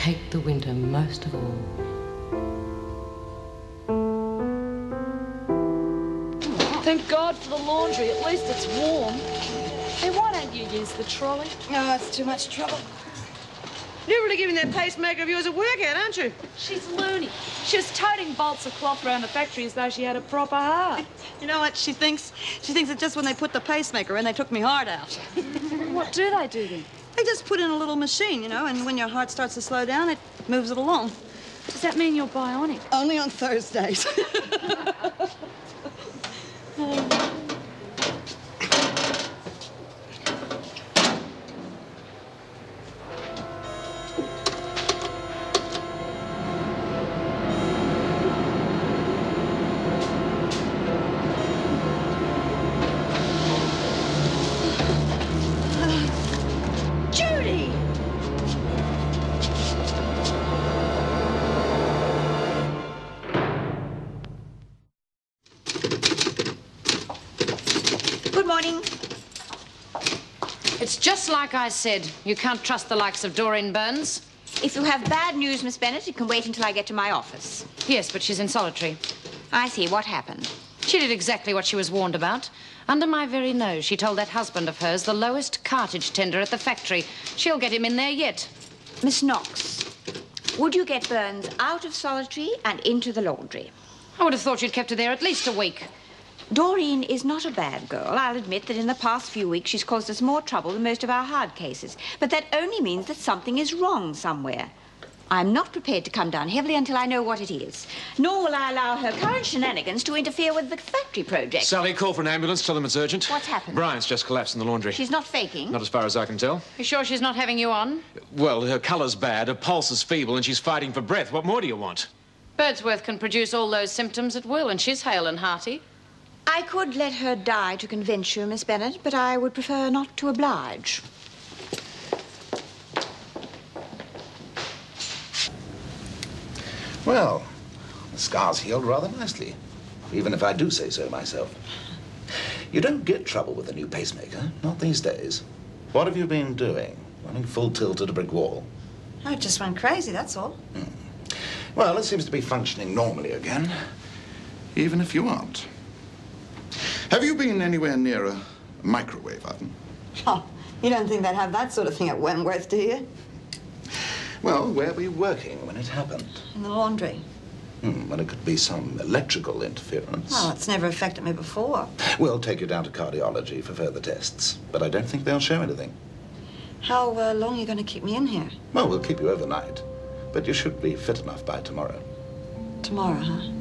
hate the winter most of all. Thank God for the laundry. At least it's warm. Hey, why don't you use the trolley? Oh, it's too much trouble. You're really giving that pacemaker of yours a workout, aren't you? She's loony. She was toting bolts of cloth around the factory as though she had a proper heart. You know what she thinks? She thinks it's just when they put the pacemaker in, they took me heart out. What do they do then? They just put in a little machine, you know, and when your heart starts to slow down, it moves it along. Does that mean you're bionic? Only on Thursdays. It's just like I said. You can't trust the likes of Doreen Burns. If you have bad news, Miss Bennett, it can wait until I get to my office. Yes, but she's in solitary. I see. What happened? She did exactly what she was warned about. Under my very nose, she told that husband of hers, the lowest cartage tender at the factory. She'll get him in there yet. Miss Knox, would you get Burns out of solitary and into the laundry? I would have thought you'd kept her there at least a week. Doreen is not a bad girl. I'll admit that in the past few weeks she's caused us more trouble than most of our hard cases. But that only means that something is wrong somewhere. I'm not prepared to come down heavily until I know what it is. Nor will I allow her current shenanigans to interfere with the factory project. Sally, call for an ambulance. Tell them it's urgent. What's happened? Brian's just collapsed in the laundry. She's not faking? Not as far as I can tell. You sure she's not having you on? Well, her colour's bad, her pulse is feeble, and she's fighting for breath. What more do you want? Birdsworth can produce all those symptoms at will, and she's hale and hearty. I could let her die to convince you, Miss Bennett, but I would prefer not to oblige. Well, the scar's healed rather nicely, even if I do say so myself. You don't get trouble with a new pacemaker, not these days. What have you been doing? Running full tilt at a brick wall? I just went crazy, that's all. Well, it seems to be functioning normally again, even if you aren't. Have you been anywhere near a microwave oven? Oh, you don't think they'd have that sort of thing at Wentworth, do you? Well, where were you working when it happened? In the laundry. Well, it could be some electrical interference. Well, it's never affected me before. We'll take you down to cardiology for further tests, but I don't think they'll show anything. How long are you going to keep me in here? Well, we'll keep you overnight, but you should be fit enough by tomorrow. Tomorrow, huh?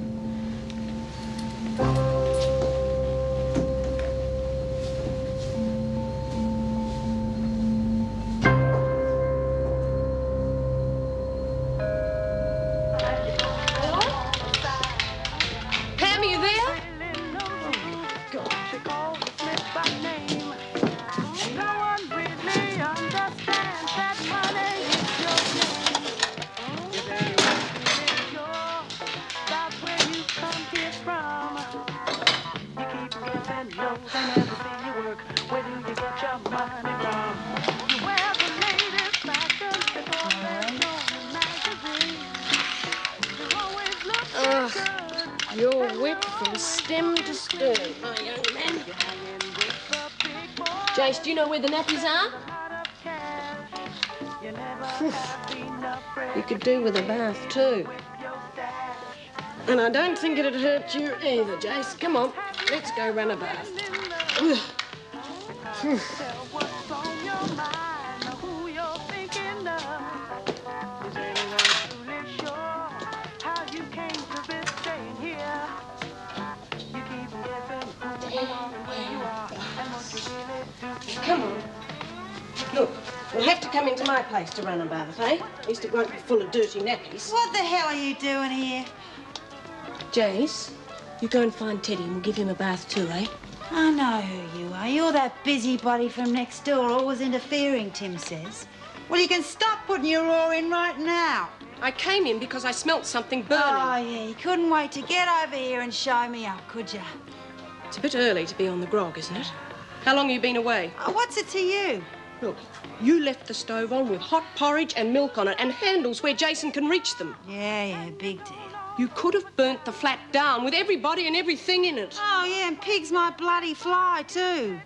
You're wet from stem to stern, my young man. Jace, do you know where the nappies are? You could do with a bath, too. And I don't think it'd hurt you either, Jace. Come on, let's go run a bath. Come on. Look, we'll have to come into my place to run a bath, eh? At least it won't be full of dirty nappies. What the hell are you doing here? Jace, you go and find Teddy and we'll give him a bath too, eh? I know who you are. You're that busybody from next door, always interfering, Tim says. Well, you can stop putting your oar in right now. I came in because I smelt something burning. Oh, yeah, you couldn't wait to get over here and show me up, could you? It's a bit early to be on the grog, isn't it? How long have you been away? Oh, what's it to you? Look, you left the stove on with hot porridge and milk on it and handles where Jason can reach them. Yeah, big deal. You could have burnt the flat down with everybody and everything in it. Oh, yeah, and pigs might bloody fly, too.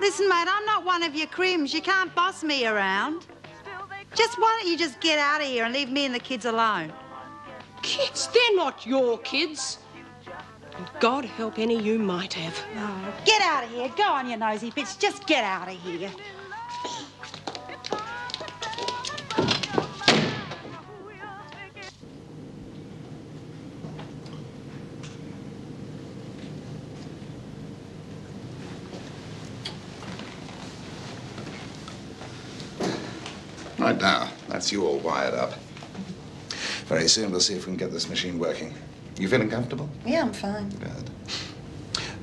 Listen, mate, I'm not one of your crims. You can't boss me around. Why don't you just get out of here and leave me and the kids alone? Kids? They're not your kids. And God help any you might have. Oh, get out of here. Go on, you nosy bitch. Just get out of here. Right now, that's you all wired up. Very soon we'll see if we can get this machine working. You feeling comfortable? Yeah, I'm fine. Good.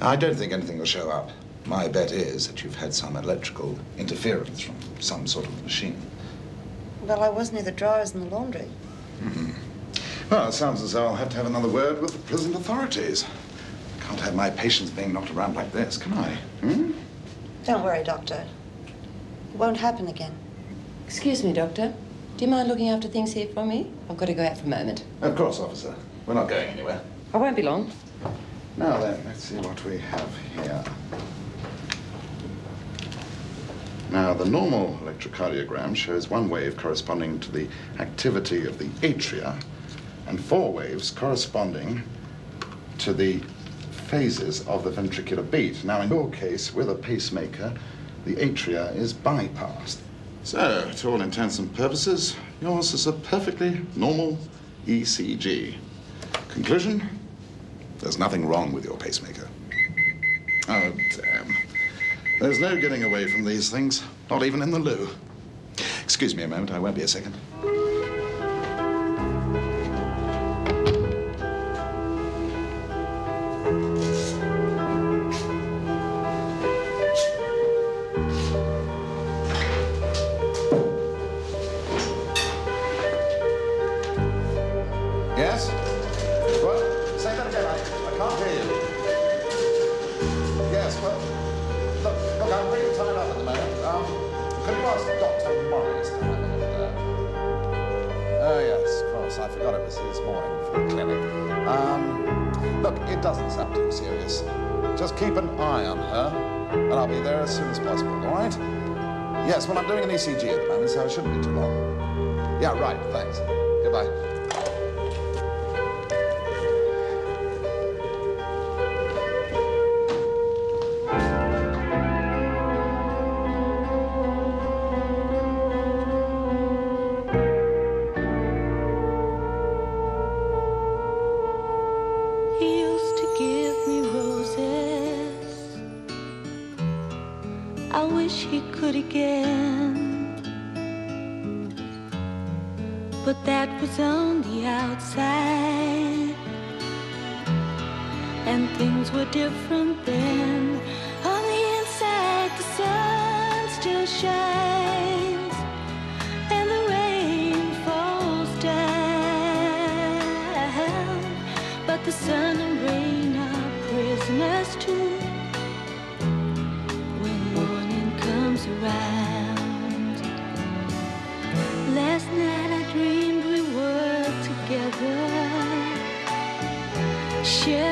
I don't think anything will show up. My bet is that you've had some electrical interference from some sort of machine. Well, I was near the dryers and the laundry. Mm-hmm. Well, it sounds as though I'll have to have another word with the prison authorities. Can't have my patients being knocked around like this, can I? Hmm? Don't worry, Doctor. It won't happen again. Excuse me, Doctor. Do you mind looking after things here for me? I've got to go out for a moment. Of course, officer. We're not going anywhere. I won't be long. Now then, let's see what we have here. Now, the normal electrocardiogram shows one wave corresponding to the activity of the atria and 4 waves corresponding to the phases of the ventricular beat. Now, in your case, with a pacemaker, the atria is bypassed. So, to all intents and purposes, yours is a perfectly normal ECG. Conclusion? There's nothing wrong with your pacemaker. Oh, damn. There's no getting away from these things, not even in the loo. Excuse me a moment, I won't be a second. Yes? What? Say that again. I can't hear you. Yes, well, look, I'm really tied up at the moment. Could you ask Dr. Morris to have a look there? Oh, yes, of course. I forgot it was his morning for the clinic. Look, it doesn't sound too serious. Just keep an eye on her, and I'll be there as soon as possible, all right? Yes, well, I'm doing an ECG at the moment, so it shouldn't be too long. Yeah, right, thanks. Goodbye. He used to give me roses. I wish he could again. But that was on the outside, and things were different then. On the inside, the sun still shines, and the rain falls down. But the sun and rain are prisoners too when morning comes around. Last night I dreamed we were together, sharing